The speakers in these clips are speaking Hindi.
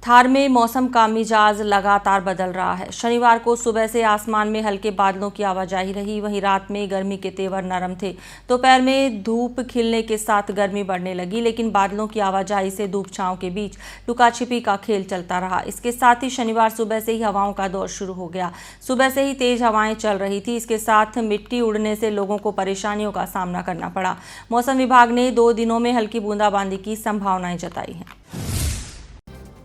थार में मौसम का मिजाज लगातार बदल रहा है। शनिवार को सुबह से आसमान में हल्के बादलों की आवाजाही रही, वहीं रात में गर्मी के तेवर नरम थे। दोपहर में धूप खिलने के साथ गर्मी बढ़ने लगी, लेकिन बादलों की आवाजाही से धूप छांव के बीच लुका छिपी का खेल चलता रहा। इसके साथ ही शनिवार सुबह से ही हवाओं का दौर शुरू हो गया। सुबह से ही तेज हवाएं चल रही थी। इसके साथ मिट्टी उड़ने से लोगों को परेशानियों का सामना करना पड़ा। मौसम विभाग ने 2 दिनों में हल्की बूंदाबांदी की संभावनाएं जताई हैं।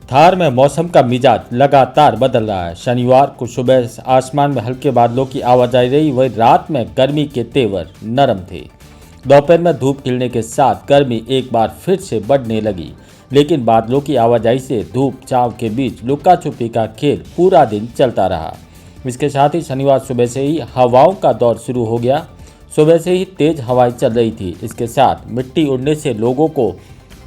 थार में मौसम का मिजाज लगातार बदल रहा है। शनिवार को सुबह आसमान में हल्के बादलों की आवाजाही रही, वही रात में गर्मी के तेवर नरम थे। दोपहर में धूप खिलने के साथ गर्मी एक बार फिर से बढ़ने लगी, लेकिन बादलों की आवाजाही से धूप छांव के बीच लुका छुपी का खेल पूरा दिन चलता रहा। इसके साथ ही शनिवार सुबह से ही हवाओं का दौर शुरू हो गया। सुबह से ही तेज हवाएं चल रही थी। इसके साथ मिट्टी उड़ने से लोगों को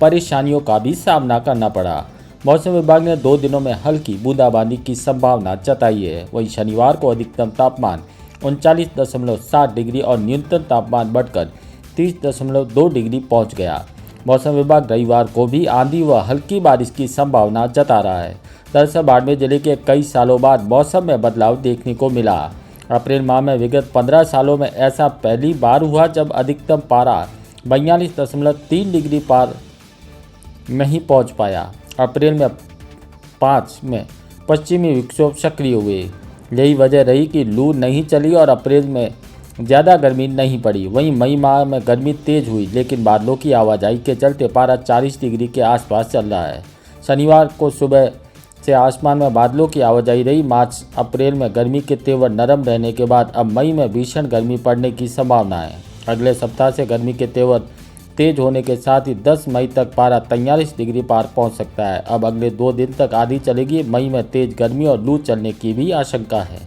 परेशानियों का भी सामना करना पड़ा। मौसम विभाग ने 2 दिनों में हल्की बूंदाबांदी की संभावना जताई है। वहीं शनिवार को अधिकतम तापमान 39.7 डिग्री और न्यूनतम तापमान बढ़कर 30.2 डिग्री पहुंच गया। मौसम विभाग रविवार को भी आंधी व हल्की बारिश की संभावना जता रहा है। दरअसल बाड़मेर जिले के कई सालों बाद मौसम में बदलाव देखने को मिला। अप्रैल माह में विगत 15 सालों में ऐसा पहली बार हुआ जब अधिकतम पारा 42.3 डिग्री पार नहीं पहुँच पाया। अप्रैल में 5 में पश्चिमी विक्षोभ सक्रिय हुए। यही वजह रही कि लू नहीं चली और अप्रैल में ज़्यादा गर्मी नहीं पड़ी। वहीं मई माह में गर्मी तेज हुई, लेकिन बादलों की आवाजाही के चलते पारा 40 डिग्री के आसपास चल रहा है। शनिवार को सुबह से आसमान में बादलों की आवाजाही रही। मार्च अप्रैल में गर्मी के तेवर नरम रहने के बाद अब मई में भीषण गर्मी पड़ने की संभावना है। अगले सप्ताह से गर्मी के तेवर तेज होने के साथ ही 10 मई तक पारा 43 डिग्री पार पहुंच सकता है। अब अगले 2 दिन तक आंधी चलेगी। मई में तेज गर्मी और लू चलने की भी आशंका है।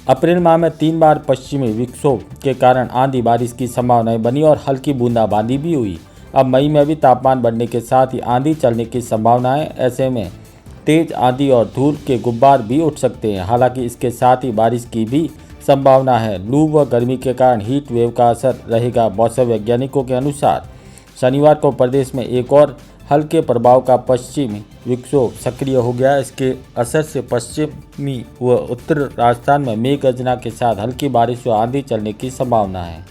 अप्रैल माह में 3 बार पश्चिमी विक्षोभ के कारण आंधी बारिश की संभावनाएं बनी और हल्की बूंदाबांदी भी हुई। अब मई में भी तापमान बढ़ने के साथ ही आंधी चलने की संभावना है। ऐसे में तेज आंधी और धूल के गुब्बार भी उठ सकते हैं। हालांकि इसके साथ ही बारिश की भी संभावना है। लू व गर्मी के कारण हीट वेव का असर रहेगा। मौसम वैज्ञानिकों के अनुसार शनिवार को प्रदेश में एक और हल्के प्रभाव का पश्चिमी विक्षोभ सक्रिय हो गया। इसके असर से पश्चिमी व उत्तर राजस्थान में मेघ गर्जना के साथ हल्की बारिश व आंधी चलने की संभावना है।